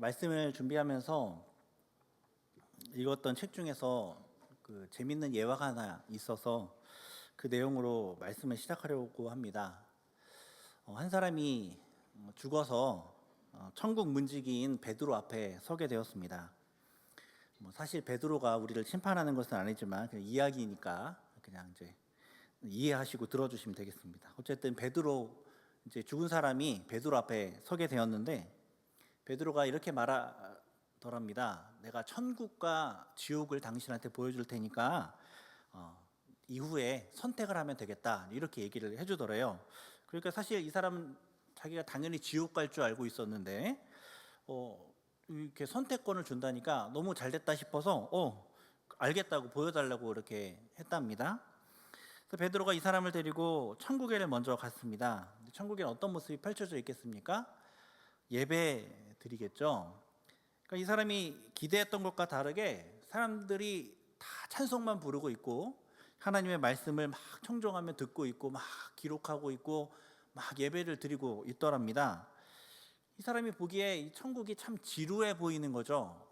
말씀을 준비하면서 읽었던 책 중에서 재밌는 예화가 하나 있어서 그 내용으로 말씀을 시작하려고 합니다. 한 사람이 죽어서 천국 문지기인 베드로 앞에 서게 되었습니다. 사실 베드로가 우리를 심판하는 것은 아니지만 그냥 이야기니까 그냥 이제 이해하시고 들어주시면 되겠습니다. 어쨌든 베드로, 이제 죽은 사람이 베드로 앞에 서게 되었는데 베드로가 이렇게 말하더랍니다. 내가 천국과 지옥을 당신한테 보여줄 테니까 이후에 선택을 하면 되겠다, 이렇게 얘기를 해주더래요. 그러니까 사실 이 사람은 자기가 당연히 지옥 갈 줄 알고 있었는데 이렇게 선택권을 준다니까 너무 잘 됐다 싶어서 알겠다고 보여달라고 이렇게 했답니다. 그래서 베드로가 이 사람을 데리고 천국에 먼저 갔습니다. 천국에는 어떤 모습이 펼쳐져 있겠습니까? 예배 드리겠죠. 그러니까 이 사람이 기대했던 것과 다르게 사람들이 다 찬송만 부르고 있고 하나님의 말씀을 막 청종하며 듣고 있고 막 기록하고 있고 막 예배를 드리고 있더랍니다. 이 사람이 보기에 이 천국이 참 지루해 보이는 거죠.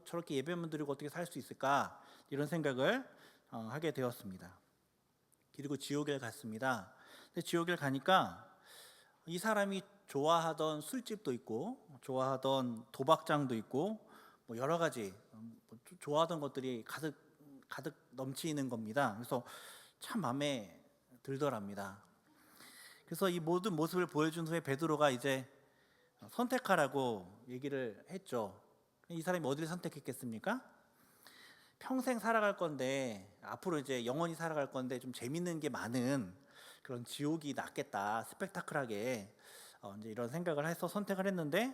저렇게 예배만 드리고 어떻게 살 수 있을까, 이런 생각을 하게 되었습니다. 그리고 지옥에 갔습니다. 근데 지옥에 가니까 이 사람이 좋아하던 술집도 있고 좋아하던 도박장도 있고 여러 가지 좋아하던 것들이 가득 넘치는 겁니다. 그래서 참 마음에 들더랍니다. 그래서 이 모든 모습을 보여준 후에 베드로가 이제 선택하라고 얘기를 했죠. 이 사람이 어디를 선택했겠습니까? 평생 살아갈 건데, 앞으로 이제 영원히 살아갈 건데 좀 재밌는 게 많은 그런 지옥이 낫겠다, 스펙타클하게 이제 이런 생각을 해서 선택을 했는데,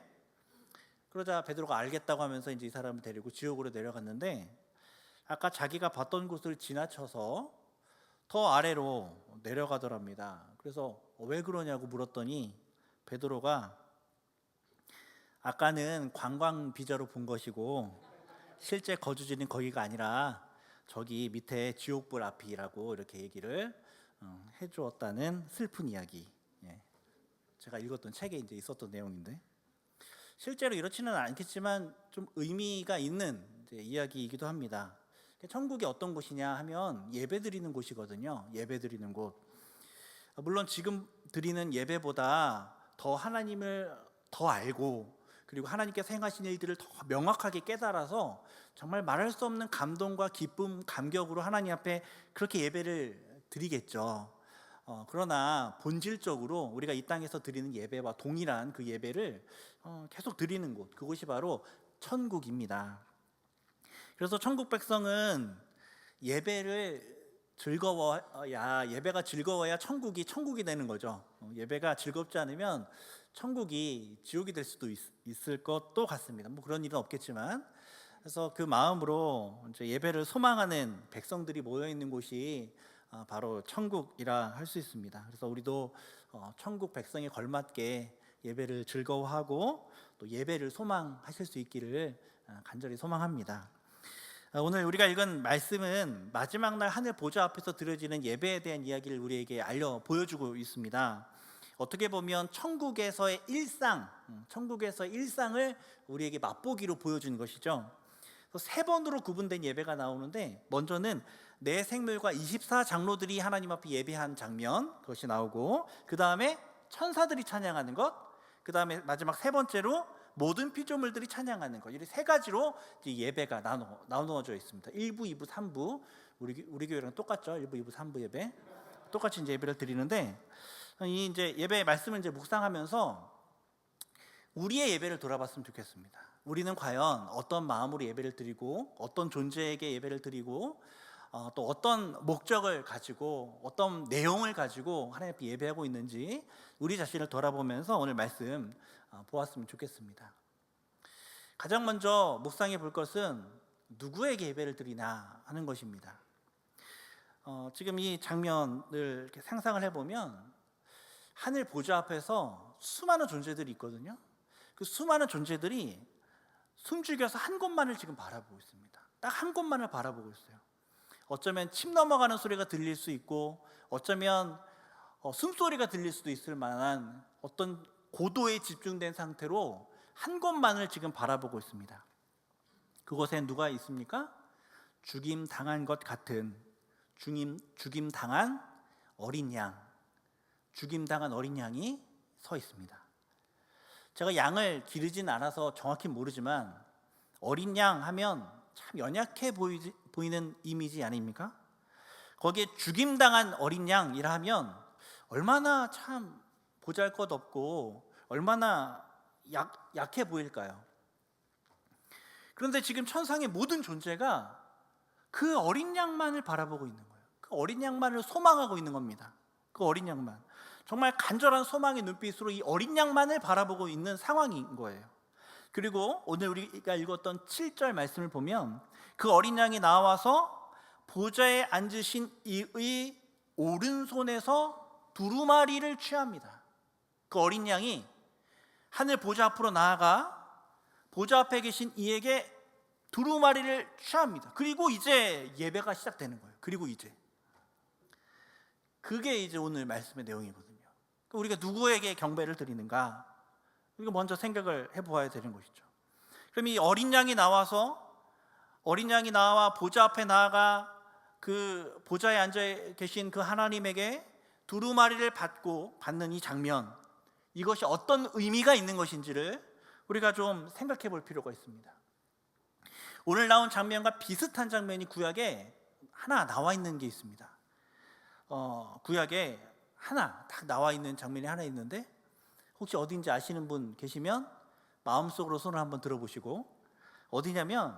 그러자 베드로가 알겠다고 하면서 이제 이 사람을 데리고 지옥으로 내려갔는데, 아까 자기가 봤던 곳을 지나쳐서 더 아래로 내려가더랍니다. 그래서 왜 그러냐고 물었더니 베드로가 아까는 관광 비자로 본 것이고 실제 거주지는 거기가 아니라 저기 밑에 지옥불 앞이라고 이렇게 얘기를 해주었다는 슬픈 이야기. 제가 읽었던 책에 이제 있었던 내용인데, 실제로 이렇지는 않겠지만 좀 의미가 있는 이제 이야기이기도 합니다. 천국이 어떤 곳이냐 하면 예배 드리는 곳이거든요. 예배 드리는 곳. 물론 지금 드리는 예배보다 더 하나님을 더 알고, 그리고 하나님께서 행하신 일들을 더 명확하게 깨달아서 정말 말할 수 없는 감동과 기쁨, 감격으로 하나님 앞에 그렇게 예배를 드리겠죠. 그러나 본질적으로 우리가 이 땅에서 드리는 예배와 동일한 그 예배를 계속 드리는 곳, 그곳이 바로 천국입니다. 그래서 천국 백성은 예배가 즐거워야 천국이 되는 거죠. 예배가 즐겁지 않으면 천국이 지옥이 될 수도 있을 것도 같습니다. 그런 일은 없겠지만, 그래서 그 마음으로 이제 예배를 소망하는 백성들이 모여 있는 곳이 바로 천국이라 할 수 있습니다. 그래서 우리도 천국 백성에 걸맞게 예배를 즐거워하고 또 예배를 소망하실 수 있기를 간절히 소망합니다. 오늘 우리가 읽은 말씀은 마지막 날 하늘 보좌 앞에서 드려지는 예배에 대한 이야기를 우리에게 보여주고 있습니다. 어떻게 보면 천국에서의 일상을 우리에게 맛보기로 보여주는 것이죠. 세 번으로 구분된 예배가 나오는데, 먼저는 내 생물과 24장로들이 하나님 앞에 예배한 장면, 그것이 나오고, 그 다음에 천사들이 찬양하는 것, 그 다음에 마지막 세 번째로 모든 피조물들이 찬양하는 것. 이렇게 세 가지로 예배가 나누어져 있습니다. 1부, 2부, 3부. 우리 교회랑 똑같죠. 1부, 2부, 3부 예배. 똑같이 이제 예배를 드리는데, 이 이제 예배의 말씀을 이제 묵상하면서 우리의 예배를 돌아봤으면 좋겠습니다. 우리는 과연 어떤 마음으로 예배를 드리고, 어떤 존재에게 예배를 드리고, 또 어떤 목적을 가지고, 어떤 내용을 가지고 하나님 앞에 예배하고 있는지 우리 자신을 돌아보면서 오늘 말씀 보았으면 좋겠습니다. 가장 먼저 묵상해 볼 것은 누구에게 예배를 드리나 하는 것입니다. 지금 이 장면을 이렇게 상상을 해보면 하늘 보좌 앞에서 수많은 존재들이 있거든요. 그 수많은 존재들이 숨죽여서 한 곳만을 지금 바라보고 있습니다. 딱 한 곳만을 바라보고 있어요. 어쩌면 침 넘어가는 소리가 들릴 수 있고, 어쩌면 숨소리가 들릴 수도 있을 만한 어떤 고도에 집중된 상태로 한 곳만을 지금 바라보고 있습니다. 그곳에 누가 있습니까? 죽임 당한 것 같은 죽임 당한 어린 양, 죽임 당한 어린 양이 서 있습니다. 제가 양을 기르진 않아서 정확히 모르지만 어린 양 하면 참 연약해 보이는 이미지 아닙니까? 거기에 죽임 당한 어린 양이라 하면 얼마나 참 보잘것없고 얼마나 약해 보일까요? 그런데 지금 천상의 모든 존재가 그 어린 양만을 바라보고 있는 거예요. 그 어린 양만을 소망하고 있는 겁니다. 그 어린 양만, 정말 간절한 소망의 눈빛으로 이 어린 양만을 바라보고 있는 상황인 거예요. 그리고 오늘 우리가 읽었던 7절 말씀을 보면 그 어린 양이 나와서 보좌에 앉으신 이의 오른손에서 두루마리를 취합니다. 그 어린 양이 하늘 보좌 앞으로 나아가 보좌 앞에 계신 이에게 두루마리를 취합니다. 그리고 이제 예배가 시작되는 거예요. 그리고 이제 그게 이제 오늘 말씀의 내용이거든요. 우리가 누구에게 경배를 드리는가? 우리가 먼저 생각을 해보아야 되는 것이죠. 그럼 이 어린 양이 나와 보좌 앞에 나아가 그 보좌에 앉아 계신 그 하나님에게 두루마리를 받는 이 장면, 이것이 어떤 의미가 있는 것인지를 우리가 좀 생각해 볼 필요가 있습니다. 오늘 나온 장면과 비슷한 장면이 구약에 하나 나와 있는 게 있습니다. 구약에 하나 딱 나와 있는 장면이 하나 있는데 혹시 어딘지 아시는 분 계시면 마음속으로 손을 한번 들어보시고, 어디냐면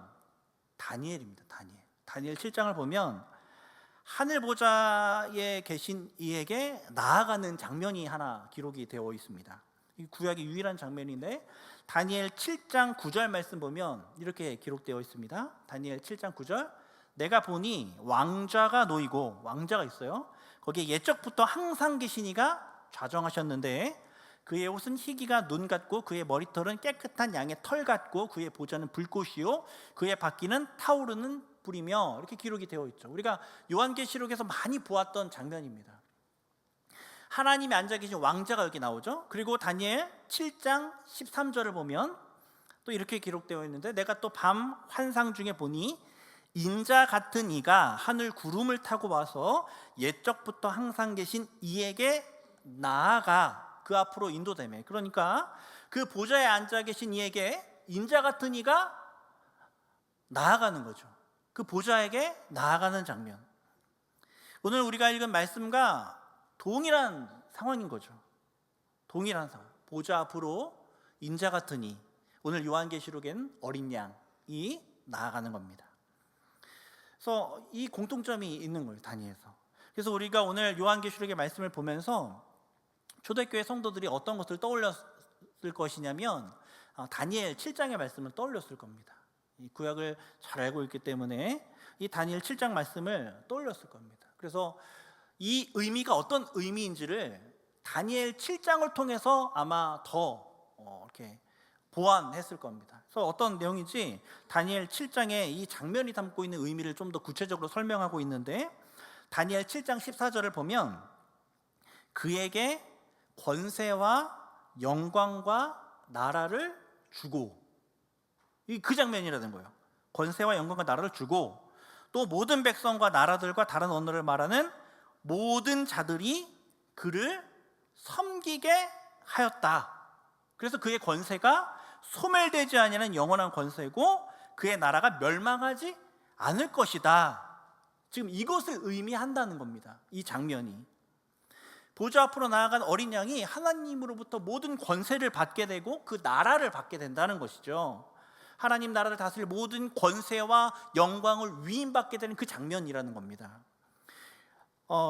다니엘입니다. 다니엘 7장을 보면 하늘 보좌에 계신 이에게 나아가는 장면이 하나 기록이 되어 있습니다. 이 구약의 유일한 장면인데 다니엘 7장 9절 말씀 보면 이렇게 기록되어 있습니다. 다니엘 7장 9절, 내가 보니 왕자가 놓이고, 왕자가 있어요. 거기에 옛적부터 항상 계신 이가 좌정하셨는데 그의 옷은 희기가 눈 같고 그의 머리털은 깨끗한 양의 털 같고 그의 보좌는 불꽃이요 그의 바퀴는 타오르는 불이며, 이렇게 기록이 되어 있죠. 우리가 요한계시록에서 많이 보았던 장면입니다. 하나님이 앉아 계신 왕자가 여기 나오죠. 그리고 다니엘 7장 13절을 보면 또 이렇게 기록되어 있는데, 내가 또 밤 환상 중에 보니 인자 같은 이가 하늘 구름을 타고 와서 옛적부터 항상 계신 이에게 나아가 그 앞으로 인도되매. 그러니까 그 보좌에 앉아 계신 이에게 인자 같은 이가 나아가는 거죠. 그 보좌에게 나아가는 장면, 오늘 우리가 읽은 말씀과 동일한 상황인 거죠. 동일한 상황. 보좌 앞으로 인자 같은 이, 오늘 요한계시록엔 어린 양이 나아가는 겁니다. 그래서 이 공통점이 있는 거예요, 다니엘에서. 그래서 우리가 오늘 요한계시록의 말씀을 보면서 초대교회 성도들이 어떤 것을 떠올렸을 것이냐면 다니엘 7장의 말씀을 떠올렸을 겁니다. 이 구약을 잘 알고 있기 때문에 이 다니엘 7장 말씀을 떠올렸을 겁니다. 그래서 이 의미가 어떤 의미인지를 다니엘 7장을 통해서 아마 더 이렇게 보완했을 겁니다. 그래서 어떤 내용인지 다니엘 7장에 이 장면이 담고 있는 의미를 좀 더 구체적으로 설명하고 있는데, 다니엘 7장 14절을 보면 그에게 권세와 영광과 나라를 주고, 그 장면이라는 거예요. 권세와 영광과 나라를 주고, 또 모든 백성과 나라들과 다른 언어를 말하는 모든 자들이 그를 섬기게 하였다. 그래서 그의 권세가 소멸되지 아니하는 영원한 권세고 그의 나라가 멸망하지 않을 것이다. 지금 이것을 의미한다는 겁니다. 이 장면이. 보좌 앞으로 나아간 어린 양이 하나님으로부터 모든 권세를 받게 되고 그 나라를 받게 된다는 것이죠. 하나님 나라를 다스릴 모든 권세와 영광을 위임받게 되는 그 장면이라는 겁니다.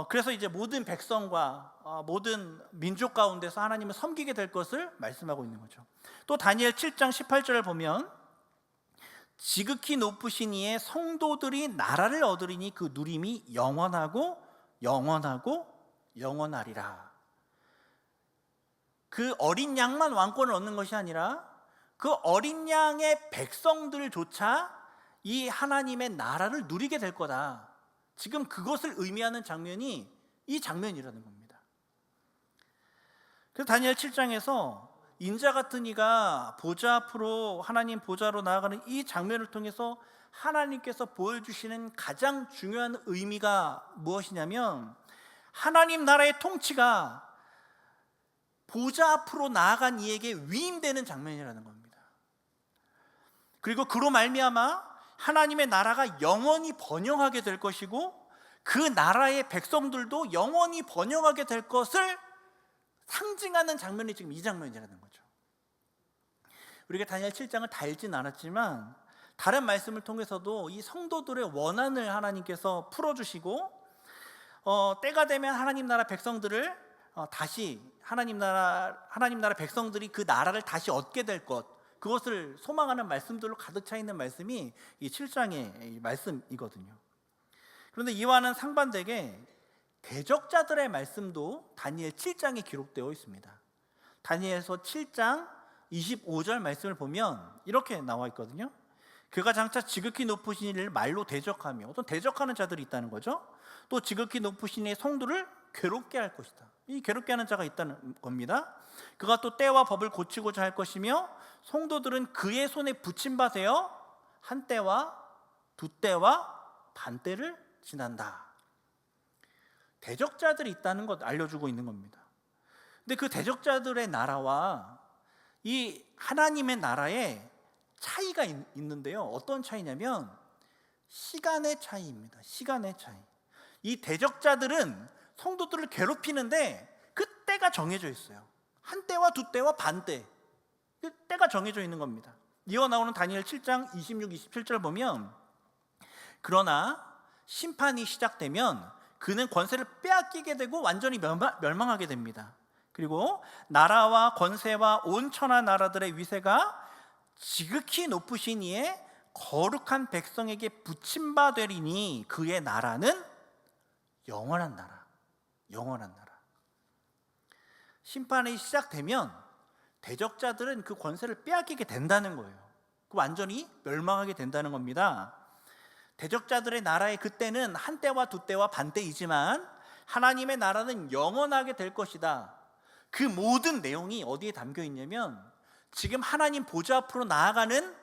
그래서 이제 모든 백성과 모든 민족 가운데서 하나님을 섬기게 될 것을 말씀하고 있는 거죠. 또 다니엘 7장 18절을 보면 지극히 높으신 이의 성도들이 나라를 얻으리니 그 누림이 영원하고 영원하고 영원하리라. 그 어린 양만 왕권을 얻는 것이 아니라 그 어린 양의 백성들조차 이 하나님의 나라를 누리게 될 거다. 지금 그것을 의미하는 장면이 이 장면이라는 겁니다. 그래서 다니엘 7장에서 인자 같은 이가 보좌 앞으로 하나님 보좌로 나아가는 이 장면을 통해서 하나님께서 보여주시는 가장 중요한 의미가 무엇이냐면 하나님 나라의 통치가 보좌 앞으로 나아간 이에게 위임되는 장면이라는 겁니다. 그리고 그로 말미암아 하나님의 나라가 영원히 번영하게 될 것이고 그 나라의 백성들도 영원히 번영하게 될 것을 상징하는 장면이 지금 이 장면이라는 거죠. 우리가 다니엘 7장을 다 읽진 않았지만 다른 말씀을 통해서도 이 성도들의 원한을 하나님께서 풀어주시고 때가 되면 하나님 나라 백성들을 다시 하나님 나라 백성들이 그 나라를 다시 얻게 될 것, 그것을 소망하는 말씀들로 가득 차 있는 말씀이 이 7장의 말씀이거든요. 그런데 이와는 상반되게 대적자들의 말씀도 다니엘 7장에 기록되어 있습니다. 다니엘서 7장 25절 말씀을 보면 이렇게 나와 있거든요. 그가 장차 지극히 높으신 이를 말로 대적하며, 어떤 대적하는 자들이 있다는 거죠. 또 지극히 높으신 이의 성도를 괴롭게 할 것이다. 이 괴롭게 하는 자가 있다는 겁니다. 그가 또 때와 법을 고치고자 할 것이며 성도들은 그의 손에 붙임바 되어 한 때와 두 때와 반 때를 지난다. 대적자들이 있다는 것 알려주고 있는 겁니다. 근데 그 대적자들의 나라와 이 하나님의 나라에 차이가 있는데요. 어떤 차이냐면 시간의 차이입니다. 시간의 차이. 이 대적자들은 성도들을 괴롭히는데 그 때가 정해져 있어요. 한 때와 두 때와 반 때. 그 때가 정해져 있는 겁니다. 이어 나오는 다니엘 7장 26, 27절 보면 그러나 심판이 시작되면 그는 권세를 빼앗기게 되고 완전히 멸망하게 됩니다. 그리고 나라와 권세와 온 천하 나라들의 위세가 지극히 높으신 이의 거룩한 백성에게 붙임바 되리니 그의 나라는 영원한 나라. 영원한 나라. 심판이 시작되면 대적자들은 그 권세를 빼앗기게 된다는 거예요. 완전히 멸망하게 된다는 겁니다. 대적자들의 나라의 그때는 한 때와 두 때와 반 때이지만 하나님의 나라는 영원하게 될 것이다. 그 모든 내용이 어디에 담겨 있냐면 지금 하나님 보좌 앞으로 나아가는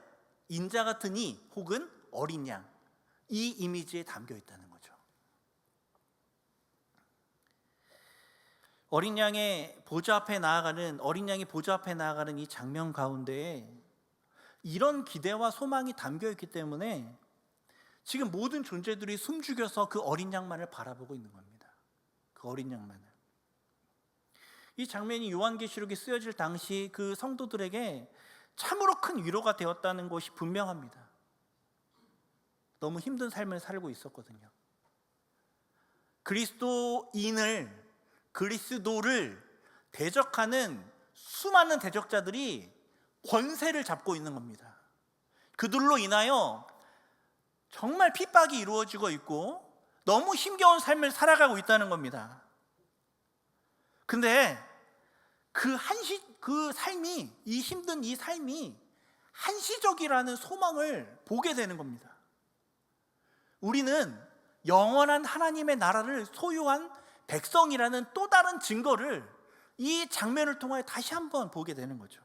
인자 같은 이 혹은 어린 양, 이 이미지에 담겨 있다는 거죠. 어린 양이 보좌 앞에 나아가는 이 장면 가운데에 이런 기대와 소망이 담겨 있기 때문에 지금 모든 존재들이 숨죽여서 그 어린 양만을 바라보고 있는 겁니다. 그 어린 양만을. 이 장면이 요한계시록에 쓰여질 당시 그 성도들에게 참으로 큰 위로가 되었다는 것이 분명합니다. 너무 힘든 삶을 살고 있었거든요. 그리스도를 대적하는 수많은 대적자들이 권세를 잡고 있는 겁니다. 그들로 인하여 정말 핍박이 이루어지고 있고 너무 힘겨운 삶을 살아가고 있다는 겁니다. 근데 이 힘든 이 삶이 한시적이라는 소망을 보게 되는 겁니다. 우리는 영원한 하나님의 나라를 소유한 백성이라는 또 다른 증거를 이 장면을 통해 다시 한번 보게 되는 거죠.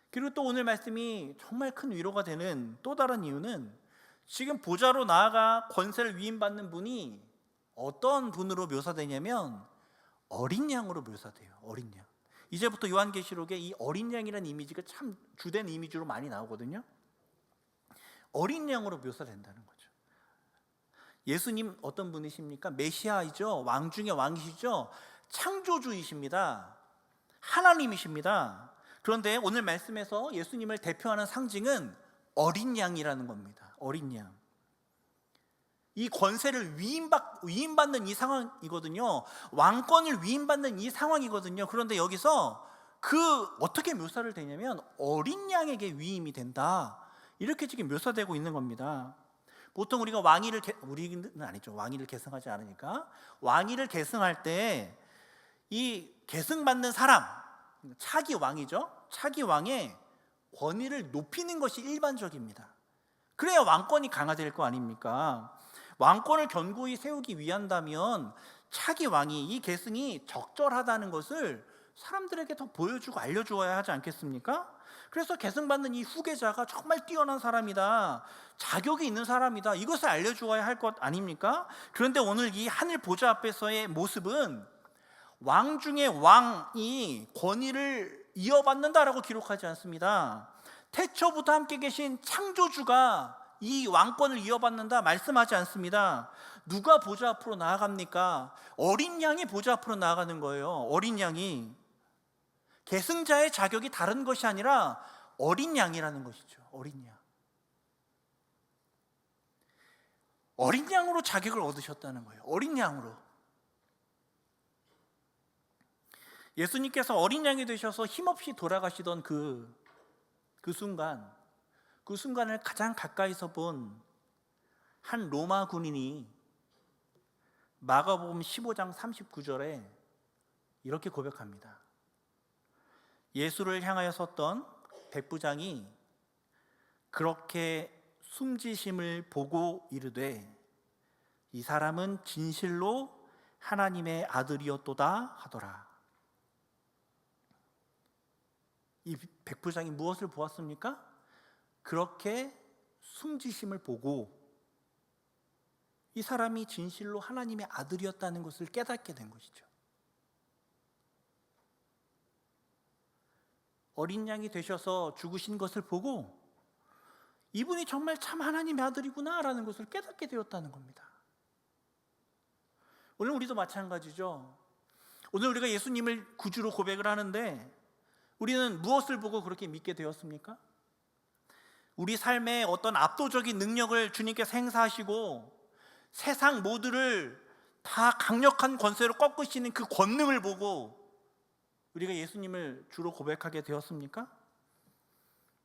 그리고 또 오늘 말씀이 정말 큰 위로가 되는 또 다른 이유는 지금 보좌로 나아가 권세를 위임받는 분이 어떤 분으로 묘사되냐면 어린 양으로 묘사돼요. 어린 양. 이제부터 요한계시록에 이 어린 양이라는 이미지가 참 주된 이미지로 많이 나오거든요. 어린 양으로 묘사된다는 거죠. 예수님 어떤 분이십니까? 메시아이죠. 왕 중의 왕이시죠. 창조주이십니다. 하나님이십니다. 그런데 오늘 말씀에서 예수님을 대표하는 상징은 어린 양이라는 겁니다. 어린 양. 이 권세를 위임받는 이 상황이거든요. 왕권을 위임받는 이 상황이거든요. 그런데 여기서 어떻게 묘사를 되냐면 어린 양에게 위임이 된다. 이렇게 지금 묘사되고 있는 겁니다. 보통 우리가 우리는 아니죠. 왕위를 계승하지 않으니까 왕위를 계승할 때 이 계승받는 사람, 차기 왕이죠. 차기 왕의 권위를 높이는 것이 일반적입니다. 그래야 왕권이 강화될 거 아닙니까? 왕권을 견고히 세우기 위한다면 차기 왕이 이 계승이 적절하다는 것을 사람들에게 더 보여주고 알려주어야 하지 않겠습니까? 그래서 계승받는 이 후계자가 정말 뛰어난 사람이다, 자격이 있는 사람이다, 이것을 알려주어야 할 것 아닙니까? 그런데 오늘 이 하늘 보좌 앞에서의 모습은 왕 중에 왕이 권위를 이어받는다라고 기록하지 않습니다. 태초부터 함께 계신 창조주가 이 왕권을 이어받는다 말씀하지 않습니다. 누가 보좌 앞으로 나아갑니까? 어린 양이 보좌 앞으로 나아가는 거예요. 어린 양이. 계승자의 자격이 다른 것이 아니라 어린 양이라는 것이죠. 어린 양. 어린 양으로 자격을 얻으셨다는 거예요. 어린 양으로. 예수님께서 어린 양이 되셔서 힘없이 돌아가시던 그 순간을 가장 가까이서 본 한 로마 군인이 마가복음 15장 39절에 이렇게 고백합니다. 예수를 향하여 섰던 백부장이 그렇게 숨지심을 보고 이르되 이 사람은 진실로 하나님의 아들이었도다 하더라. 이 백부장이 무엇을 보았습니까? 그렇게 숨지심을 보고 이 사람이 진실로 하나님의 아들이었다는 것을 깨닫게 된 것이죠. 어린 양이 되셔서 죽으신 것을 보고 이분이 정말 참 하나님의 아들이구나라는 것을 깨닫게 되었다는 겁니다. 오늘 우리도 마찬가지죠. 오늘 우리가 예수님을 구주로 고백을 하는데 우리는 무엇을 보고 그렇게 믿게 되었습니까? 우리 삶에 어떤 압도적인 능력을 주님께서 행사하시고 세상 모두를 다 강력한 권세로 꺾으시는 그 권능을 보고 우리가 예수님을 주로 고백하게 되었습니까?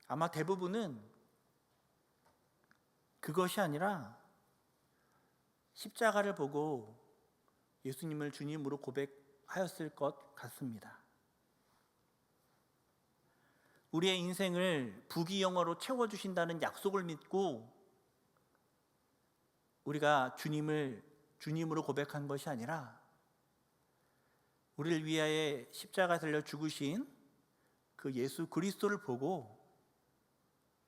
아마 대부분은 그것이 아니라 십자가를 보고 예수님을 주님으로 고백하였을 것 같습니다. 우리의 인생을 부귀영화로 채워주신다는 약속을 믿고 우리가 주님을 주님으로 고백한 것이 아니라 우리를 위하여 십자가에 달려 죽으신 그 예수 그리스도를 보고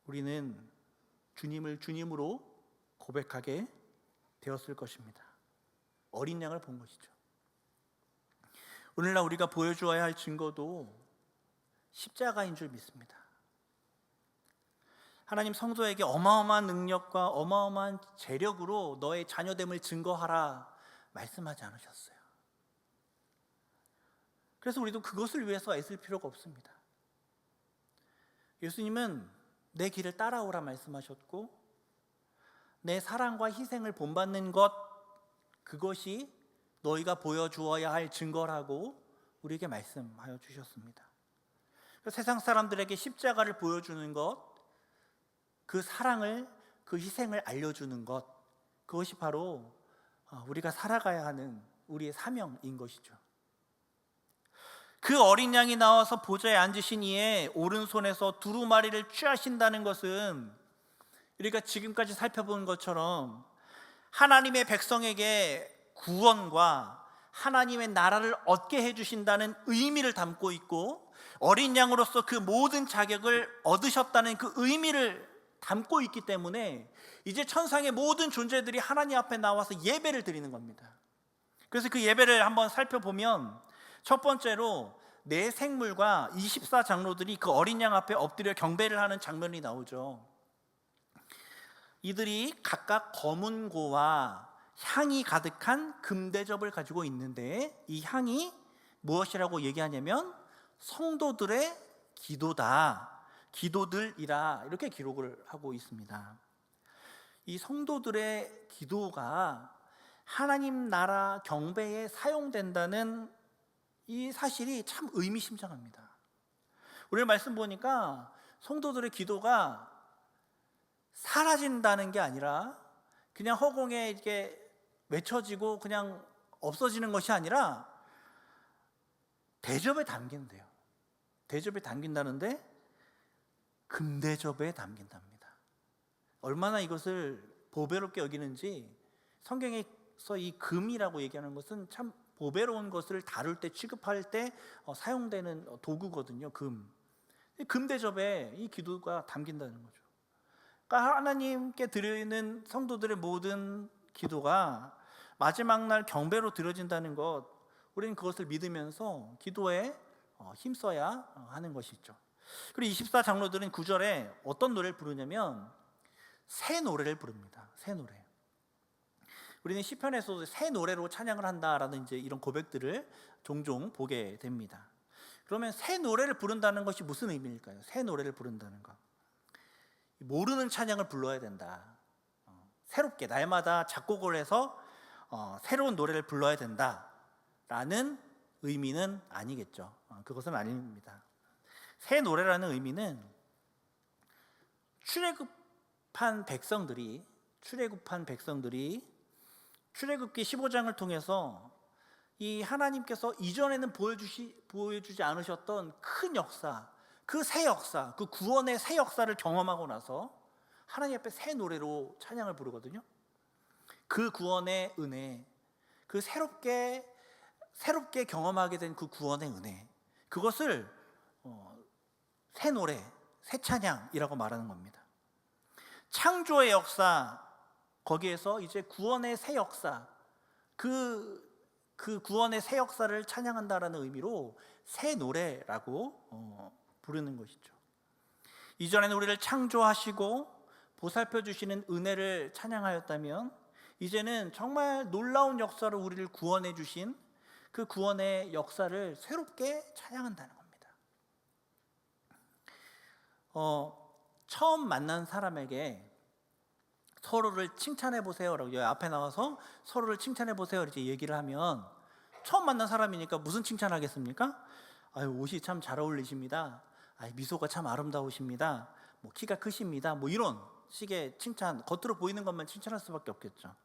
우리는 주님을 주님으로 고백하게 되었을 것입니다. 어린 양을 본 것이죠. 오늘날 우리가 보여주어야 할 증거도 십자가인 줄 믿습니다. 하나님 성도에게 어마어마한 능력과 어마어마한 재력으로 너의 자녀됨을 증거하라 말씀하지 않으셨어요. 그래서 우리도 그것을 위해서 애쓸 필요가 없습니다. 예수님은 내 길을 따라오라 말씀하셨고 내 사랑과 희생을 본받는 것, 그것이 너희가 보여주어야 할 증거라고 우리에게 말씀하여 주셨습니다. 세상 사람들에게 십자가를 보여주는 것, 그 사랑을, 그 희생을 알려주는 것, 그것이 바로 우리가 살아가야 하는 우리의 사명인 것이죠. 그 어린 양이 나와서 보좌에 앉으신 이에 오른손에서 두루마리를 취하신다는 것은 우리가 지금까지 살펴본 것처럼 하나님의 백성에게 구원과 하나님의 나라를 얻게 해주신다는 의미를 담고 있고 어린 양으로서 그 모든 자격을 얻으셨다는 그 의미를 담고 있기 때문에 이제 천상의 모든 존재들이 하나님 앞에 나와서 예배를 드리는 겁니다. 그래서 그 예배를 한번 살펴보면 첫 번째로 네 생물과 24장로들이 그 어린 양 앞에 엎드려 경배를 하는 장면이 나오죠. 이들이 각각 검은 고와 향이 가득한 금대접을 가지고 있는데 이 향이 무엇이라고 얘기하냐면 성도들의 기도다, 기도들이라 이렇게 기록을 하고 있습니다. 이 성도들의 기도가 하나님 나라 경배에 사용된다는 이 사실이 참 의미심장합니다. 오늘 말씀 보니까 성도들의 기도가 사라진다는 게 아니라 그냥 허공에 이렇게 외쳐지고 그냥 없어지는 것이 아니라 대접에 담긴대요. 대접에 담긴다는데 금대접에 담긴답니다. 얼마나 이것을 보배롭게 여기는지 성경에서 이 금이라고 얘기하는 것은 참 보배로운 것을 다룰 때 취급할 때 사용되는 도구거든요. 금 대접에 이 기도가 담긴다는 거죠. 그러니까 하나님께 드리는 성도들의 모든 기도가 마지막 날 경배로 드려진다는 것, 우리는 그것을 믿으면서 기도에 힘써야 하는 것이죠. 그리고 24장로들은 9절에 어떤 노래를 부르냐면 새 노래를 부릅니다. 새 노래. 우리는 시편에서도 새 노래로 찬양을 한다라는 이제 이런 고백들을 종종 보게 됩니다. 그러면 새 노래를 부른다는 것이 무슨 의미일까요? 새 노래를 부른다는 것. 모르는 찬양을 불러야 된다. 새롭게 날마다 작곡을 해서 새로운 노래를 불러야 된다라는 의미는 아니겠죠. 그것은 아닙니다. 새 노래라는 의미는 출애굽한 백성들이 출애굽기 15장을 통해서 이 하나님께서 이전에는 보여주지 않으셨던 큰 역사, 그 새 역사, 그 구원의 새 역사를 경험하고 나서 하나님 앞에 새 노래로 찬양을 부르거든요. 그 구원의 은혜, 그 새롭게 경험하게 된 그 구원의 은혜, 그것을 새 노래, 새 찬양이라고 말하는 겁니다. 창조의 역사, 거기에서 이제 구원의 새 역사, 그 구원의 새 역사를 찬양한다라는 의미로 새 노래라고 부르는 것이죠. 이전에는 우리를 창조하시고 보살펴 주시는 은혜를 찬양하였다면, 이제는 정말 놀라운 역사로 우리를 구원해 주신 그 구원의 역사를 새롭게 찬양한다는 겁니다. 처음 만난 사람에게 서로를 칭찬해 보세요라고 여기 앞에 나와서 서로를 칭찬해 보세요 이렇게 얘기를 하면, 처음 만난 사람이니까 무슨 칭찬하겠습니까? 아유, 옷이 참 잘 어울리십니다. 아유, 미소가 참 아름다우십니다. 뭐 키가 크십니다. 뭐 이런 식의 칭찬, 겉으로 보이는 것만 칭찬할 수밖에 없겠죠.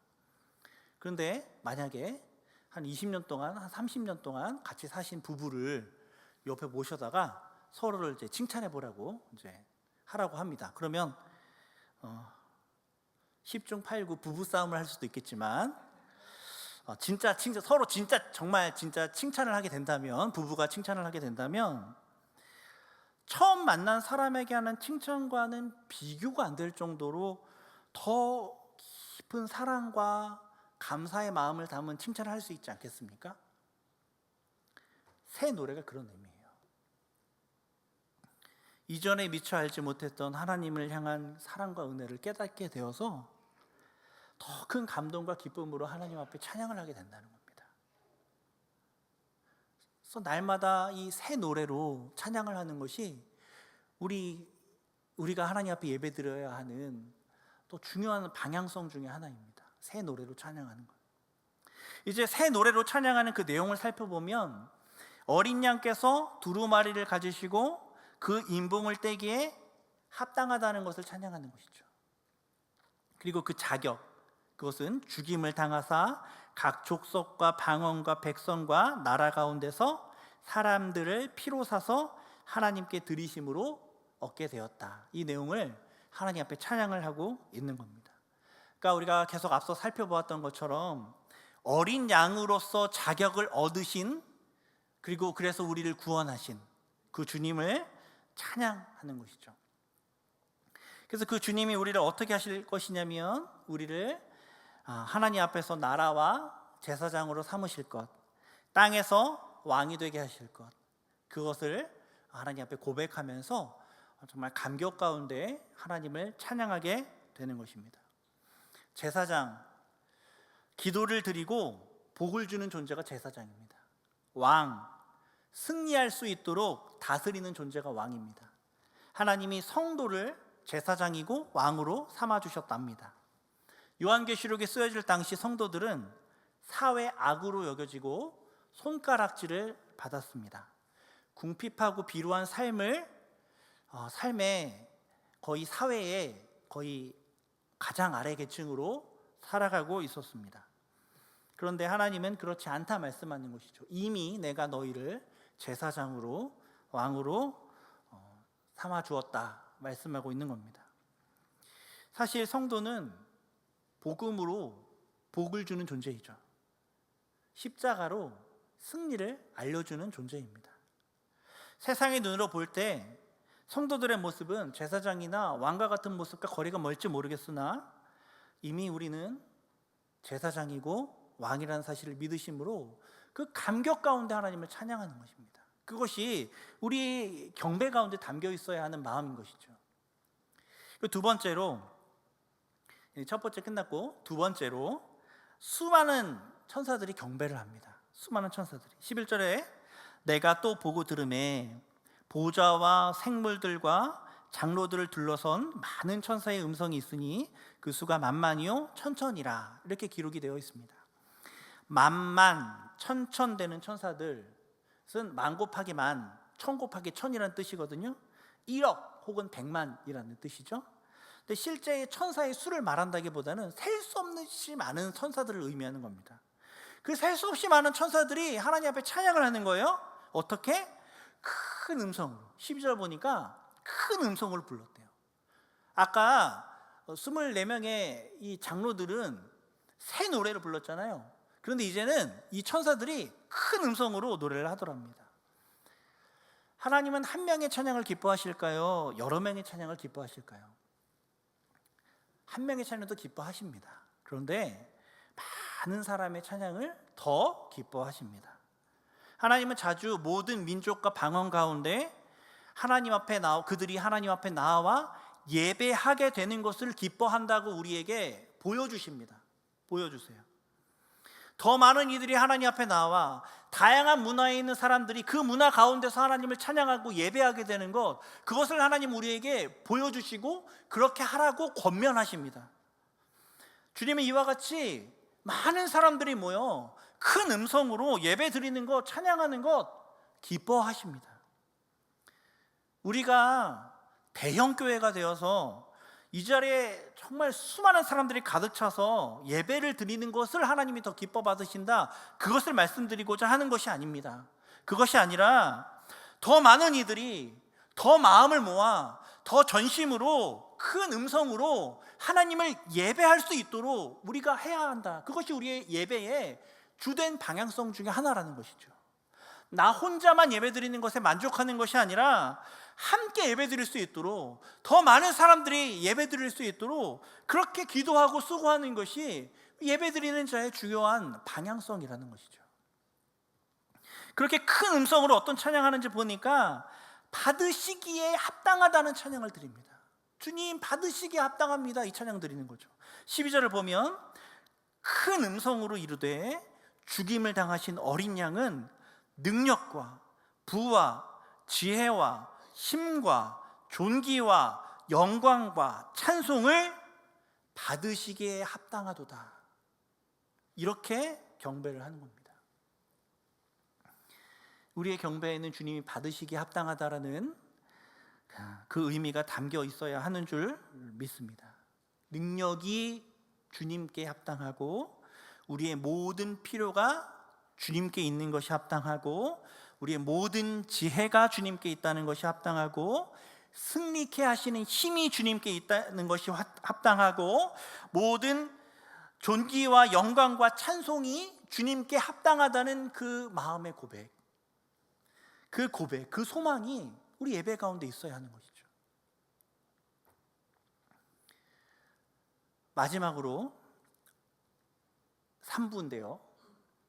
그런데 만약에 한 20년 동안, 한 30년 동안 같이 사신 부부를 옆에 모셔다가 서로를 이제 칭찬해 보라고 이제 하라고 합니다. 그러면 10중 8구 부부 싸움을 할 수도 있겠지만, 서로 정말 칭찬을 하게 된다면, 부부가 칭찬을 하게 된다면, 처음 만난 사람에게 하는 칭찬과는 비교가 안 될 정도로 더 깊은 사랑과 감사의 마음을 담은 칭찬을 할 수 있지 않겠습니까? 새 노래가 그런 의미예요. 이전에 미처 알지 못했던 하나님을 향한 사랑과 은혜를 깨닫게 되어서 더 큰 감동과 기쁨으로 하나님 앞에 찬양을 하게 된다는 겁니다. 그래서 날마다 이 새 노래로 찬양을 하는 것이 우리가 하나님 앞에 예배드려야 하는 또 중요한 방향성 중에 하나입니다. 새 노래로 찬양하는 것. 이제 새 노래로 찬양하는 그 내용을 살펴보면, 어린 양께서 두루마리를 가지시고 그 인봉을 떼기에 합당하다는 것을 찬양하는 것이죠. 그리고 그 자격, 그것은 죽임을 당하사 각 족속과 방언과 백성과 나라 가운데서 사람들을 피로 사서 하나님께 드리심으로 얻게 되었다. 이 내용을 하나님 앞에 찬양을 하고 있는 겁니다. 그러니까 우리가 계속 앞서 살펴보았던 것처럼 어린 양으로서 자격을 얻으신, 그리고 그래서 우리를 구원하신 그 주님을 찬양하는 것이죠. 그래서 그 주님이 우리를 어떻게 하실 것이냐면, 우리를 하나님 앞에서 나라와 제사장으로 삼으실 것, 땅에서 왕이 되게 하실 것, 그것을 하나님 앞에 고백하면서 정말 감격 가운데 하나님을 찬양하게 되는 것입니다. 제사장, 기도를 드리고 복을 주는 존재가 제사장입니다. 왕, 승리할 수 있도록 다스리는 존재가 왕입니다. 하나님이 성도를 제사장이고 왕으로 삼아주셨답니다. 요한계시록에 쓰여질 당시 성도들은 사회 악으로 여겨지고 손가락질을 받았습니다. 궁핍하고 비루한 삶에 거의 사회의 거의 가장 아래 계층으로 살아가고 있었습니다. 그런데 하나님은 그렇지 않다 말씀하는 것이죠. 이미 내가 너희를 제사장으로 왕으로 삼아 주었다 말씀하고 있는 겁니다. 사실 성도는 복음으로 복을 주는 존재이죠. 십자가로 승리를 알려주는 존재입니다. 세상의 눈으로 볼 때 성도들의 모습은 제사장이나 왕과 같은 모습과 거리가 멀지 모르겠으나 이미 우리는 제사장이고 왕이라는 사실을 믿으심으로 그 감격 가운데 하나님을 찬양하는 것입니다. 그것이 우리 경배 가운데 담겨 있어야 하는 마음인 것이죠. 그리고 두 번째로, 첫 번째 끝났고 두 번째로 수많은 천사들이 경배를 합니다. 수많은 천사들이 11절에 내가 또 보고 들으매 보좌와 생물들과 장로들을 둘러선 많은 천사의 음성이 있으니 그 수가 만만이요 천천이라 이렇게 기록이 되어 있습니다. 만만 천천 되는 천사들은 만 곱하기 만, 천 곱하기 천이라는 뜻이거든요. 1억 혹은 100만이라는 뜻이죠. 근데 실제 천사의 수를 말한다기보다는 셀 수 없이 많은 천사들을 의미하는 겁니다. 그 셀 수 없이 많은 천사들이 하나님 앞에 찬양을 하는 거예요. 어떻게? 큰 음성으로. 12절 보니까 큰 음성으로 불렀대요. 아까 24명의 이 장로들은 새 노래를 불렀잖아요. 그런데 이제는 이 천사들이 큰 음성으로 노래를 하더랍니다. 하나님은 한 명의 찬양을 기뻐하실까요? 여러 명의 찬양을 기뻐하실까요? 한 명의 찬양도 기뻐하십니다. 그런데 많은 사람의 찬양을 더 기뻐하십니다. 하나님은 자주 모든 민족과 방언 가운데 그들이 하나님 앞에 나와 예배하게 되는 것을 기뻐한다고 우리에게 보여주십니다. 보여주세요. 더 많은 이들이 하나님 앞에 나와 다양한 문화에 있는 사람들이 그 문화 가운데서 하나님을 찬양하고 예배하게 되는 것, 그것을 하나님 우리에게 보여주시고 그렇게 하라고 권면하십니다. 주님은 이와 같이 많은 사람들이 모여 큰 음성으로 예배 드리는 것, 찬양하는 것 기뻐하십니다. 우리가 대형 교회가 되어서 이 자리에 정말 수많은 사람들이 가득 차서 예배를 드리는 것을 하나님이 더 기뻐 받으신다, 그것을 말씀드리고자 하는 것이 아닙니다. 그것이 아니라 더 많은 이들이 더 마음을 모아 더 전심으로 큰 음성으로 하나님을 예배할 수 있도록 우리가 해야 한다. 그것이 우리의 예배의 주된 방향성 중에 하나라는 것이죠. 나 혼자만 예배드리는 것에 만족하는 것이 아니라 함께 예배드릴 수 있도록, 더 많은 사람들이 예배드릴 수 있도록 그렇게 기도하고 수고하는 것이 예배드리는 자의 중요한 방향성이라는 것이죠. 그렇게 큰 음성으로 어떤 찬양하는지 보니까 받으시기에 합당하다는 찬양을 드립니다. 주님 받으시기에 합당합니다, 이 찬양 드리는 거죠. 12절을 보면 큰 음성으로 이르되 죽임을 당하신 어린 양은 능력과 부와 지혜와 힘과 존귀와 영광과 찬송을 받으시기에 합당하도다, 이렇게 경배를 하는 겁니다. 우리의 경배에는 주님이 받으시기에 합당하다라는 그 의미가 담겨 있어야 하는 줄 믿습니다. 능력이 주님께 합당하고, 우리의 모든 필요가 주님께 있는 것이 합당하고, 우리의 모든 지혜가 주님께 있다는 것이 합당하고, 승리케 하시는 힘이 주님께 있다는 것이 합당하고, 모든 존귀와 영광과 찬송이 주님께 합당하다는 그 마음의 고백, 그 소망이 우리 예배 가운데 있어야 하는 것이죠. 마지막으로 3부인데요,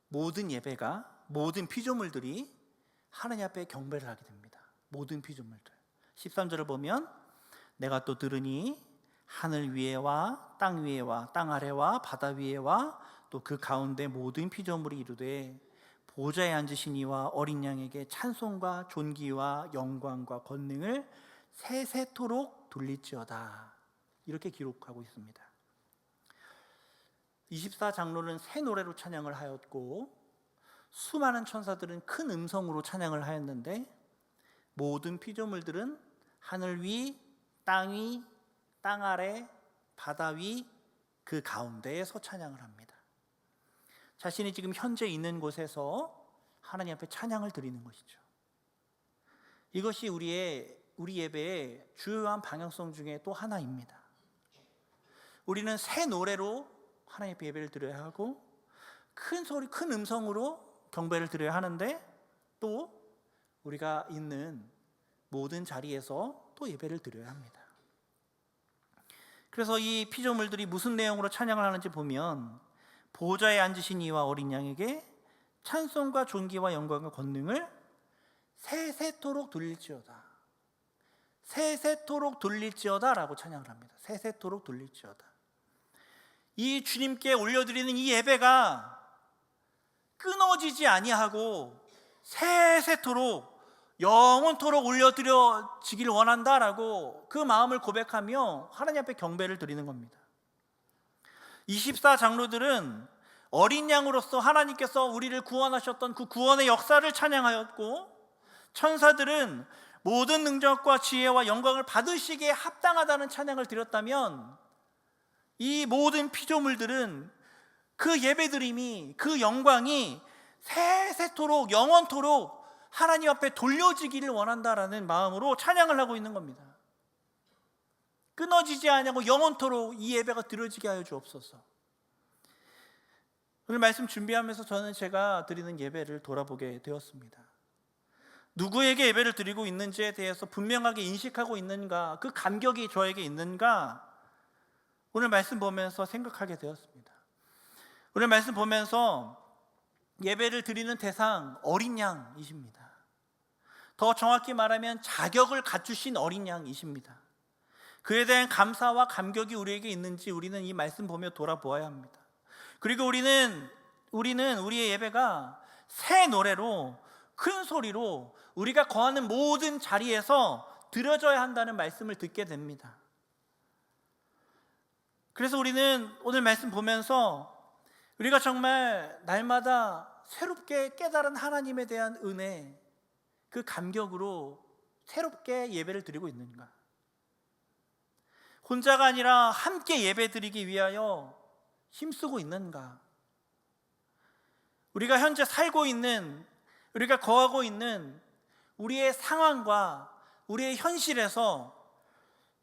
모든 예배가, 모든 피조물들이 하나님 앞에 경배를 하게 됩니다. 모든 피조물들. 13절을 보면 내가 또 들으니 하늘 위에와 땅 위에와 땅 아래와 바다 위에와 또 그 가운데 모든 피조물이 이르되 보좌에 앉으신 이와 어린 양에게 찬송과 존귀와 영광과 권능을 세세토록 돌릴지어다, 이렇게 기록하고 있습니다. 24장로는 새 노래로 찬양을 하였고, 수많은 천사들은 큰 음성으로 찬양을 하였는데, 모든 피조물들은 하늘 위, 땅 위, 땅 아래, 바다 위, 그 가운데에서 찬양을 합니다. 자신이 지금 현재 있는 곳에서 하나님 앞에 찬양을 드리는 것이죠. 이것이 우리 예배의 주요한 방향성 중에 또 하나입니다. 우리는 새 노래로 하나님 앞에 예배를 드려야 하고, 큰 소리, 큰 음성으로 경배를 드려야 하는데 또 우리가 있는 모든 자리에서 또 예배를 드려야 합니다. 그래서 이 피조물들이 무슨 내용으로 찬양을 하는지 보면 보좌에 앉으신 이와 어린 양에게 찬송과 존귀와 영광과 권능을 세세토록 돌릴지어다. 세세토록 돌릴지어다 라고 찬양을 합니다. 세세토록 돌릴지어다. 이 주님께 올려드리는 이 예배가 끊어지지 아니하고 세세토록 영원토록 올려드려지길 원한다라고 그 마음을 고백하며 하나님 앞에 경배를 드리는 겁니다. 24장로들은 어린 양으로서 하나님께서 우리를 구원하셨던 그 구원의 역사를 찬양하였고, 천사들은 모든 능력과 지혜와 영광을 받으시기에 합당하다는 찬양을 드렸다면, 이 모든 피조물들은 그 예배드림이, 그 영광이 세세토록 영원토록 하나님 앞에 돌려지기를 원한다라는 마음으로 찬양을 하고 있는 겁니다. 끊어지지 아니하고 영원토록 이 예배가 드려지게 하여 주옵소서. 오늘 말씀 준비하면서 저는 제가 드리는 예배를 돌아보게 되었습니다. 누구에게 예배를 드리고 있는지에 대해서 분명하게 인식하고 있는가, 그 감격이 저에게 있는가, 오늘 말씀 보면서 생각하게 되었습니다. 오늘 말씀 보면서 예배를 드리는 대상 어린 양이십니다. 더 정확히 말하면 자격을 갖추신 어린 양이십니다. 그에 대한 감사와 감격이 우리에게 있는지 우리는 이 말씀 보며 돌아보아야 합니다. 그리고 우리는 우리의 예배가 새 노래로, 큰 소리로 우리가 거하는 모든 자리에서 드려져야 한다는 말씀을 듣게 됩니다. 그래서 우리는 오늘 말씀 보면서 우리가 정말 날마다 새롭게 깨달은 하나님에 대한 은혜, 그 감격으로 새롭게 예배를 드리고 있는가? 혼자가 아니라 함께 예배 드리기 위하여 힘쓰고 있는가? 우리가 현재 살고 있는, 우리가 거하고 있는 우리의 상황과 우리의 현실에서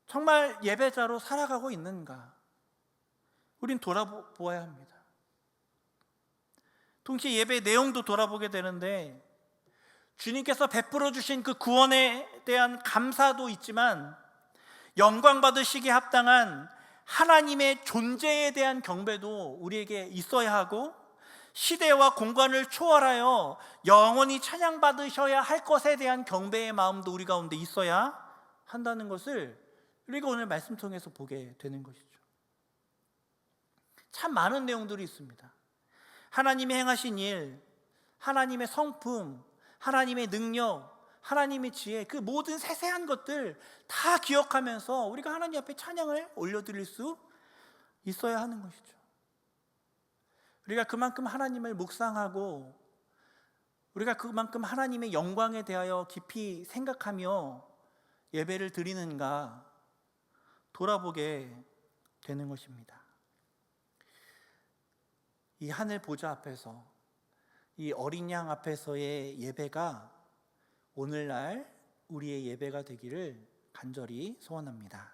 정말 예배자로 살아가고 있는가? 우린 돌아보아야 합니다. 동시에 예배의 내용도 돌아보게 되는데, 주님께서 베풀어 주신 그 구원에 대한 감사도 있지만 영광 받으시기에 합당한 하나님의 존재에 대한 경배도 우리에게 있어야 하고, 시대와 공간을 초월하여 영원히 찬양받으셔야 할 것에 대한 경배의 마음도 우리 가운데 있어야 한다는 것을 우리가 오늘 말씀 통해서 보게 되는 것이죠. 참 많은 내용들이 있습니다. 하나님이 행하신 일, 하나님의 성품, 하나님의 능력, 하나님의 지혜, 그 모든 세세한 것들 다 기억하면서 우리가 하나님 앞에 찬양을 올려드릴 수 있어야 하는 것이죠. 우리가 그만큼 하나님을 묵상하고, 우리가 그만큼 하나님의 영광에 대하여 깊이 생각하며 예배를 드리는가 돌아보게 되는 것입니다. 이 하늘 보좌 앞에서, 이 어린 양 앞에서의 예배가 오늘날 우리의 예배가 되기를 간절히 소원합니다.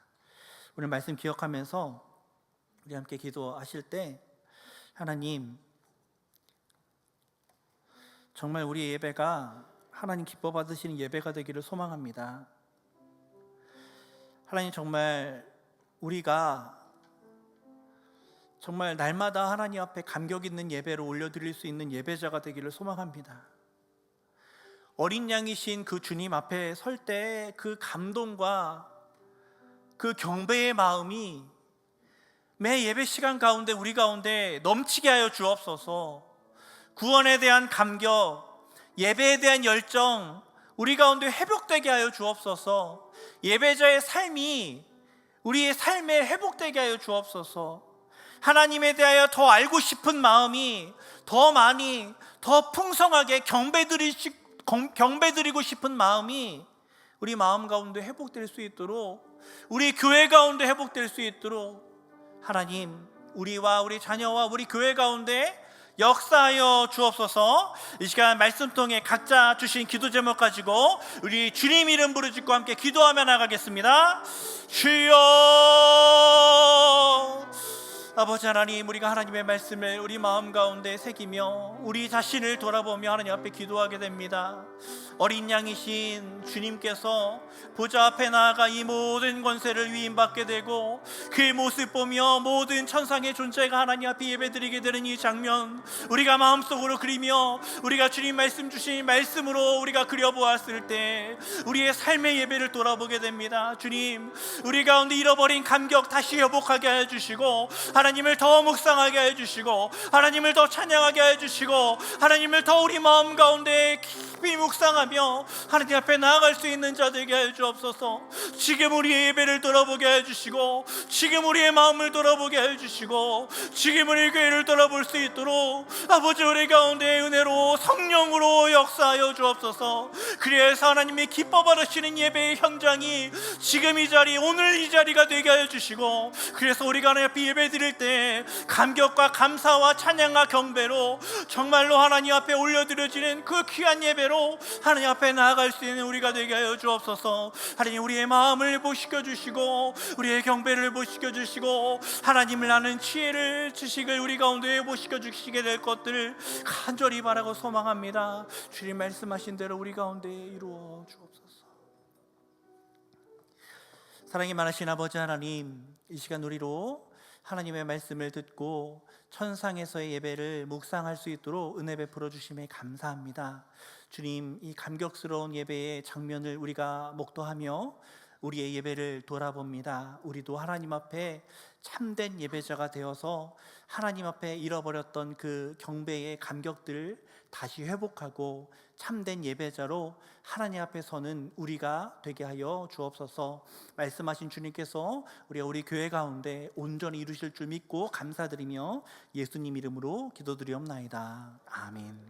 오늘 말씀 기억하면서 우리 함께 기도하실 때, 하나님, 정말 우리의 예배가 하나님 기뻐 받으시는 예배가 되기를 소망합니다. 하나님, 정말 우리가 정말 날마다 하나님 앞에 감격 있는 예배를 올려드릴 수 있는 예배자가 되기를 소망합니다. 어린 양이신 그 주님 앞에 설 때 그 감동과 그 경배의 마음이 매 예배 시간 가운데 우리 가운데 넘치게 하여 주옵소서. 구원에 대한 감격, 예배에 대한 열정 우리 가운데 회복되게 하여 주옵소서. 예배자의 삶이 우리의 삶에 회복되게 하여 주옵소서. 하나님에 대하여 더 알고 싶은 마음이 더 많이, 더 풍성하게 경배드리고 싶은 마음이 우리 마음 가운데 회복될 수 있도록, 우리 교회 가운데 회복될 수 있도록 하나님, 우리와 우리 자녀와 우리 교회 가운데 역사하여 주옵소서. 이 시간 말씀 통해 각자 주신 기도 제목 가지고 우리 주님 이름 부르짖고 함께 기도하며 나가겠습니다. 주여, 아버지 하나님, 우리가 하나님의 말씀을 우리 마음 가운데 새기며 우리 자신을 돌아보며 하나님 앞에 기도하게 됩니다. 어린 양이신 주님께서 보좌 앞에 나아가 이 모든 권세를 위임받게 되고 그의 모습 보며 모든 천상의 존재가 하나님 앞에 예배드리게 되는 이 장면, 우리가 마음속으로 그리며 우리가 주님 말씀 주신 말씀으로 우리가 그려보았을 때 우리의 삶의 예배를 돌아보게 됩니다. 주님, 우리 가운데 잃어버린 감격 다시 회복하게 해주시고 하나님을 더 묵상하게 해주시고 하나님을 더 찬양하게 해주시고 하나님을 더 우리 마음 가운데 깊이 묵상하며 하나님 앞에 나아갈 수 있는 자 되게 해주옵소서. 지금 우리의 예배를 돌아보게 해주시고 지금 우리의 마음을 돌아보게 해주시고 지금 우리 교회를 돌아볼 수 있도록 아버지 우리 가운데 은혜로 성령으로 역사하여 주옵소서. 그래서 하나님이 기뻐 받으시는 예배의 현장이 지금 이 자리, 오늘 이 자리가 되게 해주시고, 그래서 우리가 하나님 앞에 예배 드릴 때 감격과 감사와 찬양과 경배로 정말로 하나님 앞에 올려드려지는 그 귀한 예배로 하나님 앞에 나아갈 수 있는 우리가 되게 하여 주옵소서. 하나님, 우리의 마음을 보시켜 주시고 우리의 경배를 보시켜 주시고 하나님을 아는 지혜를, 지식을 우리 가운데 보시켜 주시게 될 것들을 간절히 바라고 소망합니다. 주님 말씀하신 대로 우리 가운데 이루어 주옵소서. 사랑이 많으신 아버지 하나님, 이 시간 우리로 하나님의 말씀을 듣고 천상에서의 예배를 묵상할 수 있도록 은혜 베풀어 주심에 감사합니다. 주님, 이 감격스러운 예배의 장면을 우리가 목도하며 우리의 예배를 돌아봅니다. 우리도 하나님 앞에 참된 예배자가 되어서 하나님 앞에 잃어버렸던 그 경배의 감격들을 다시 회복하고 참된 예배자로 하나님 앞에 서는 우리가 되게 하여 주옵소서. 말씀하신 주님께서 우리 교회 가운데 온전히 이루실 줄 믿고 감사드리며 예수님 이름으로 기도드리옵나이다. 아멘.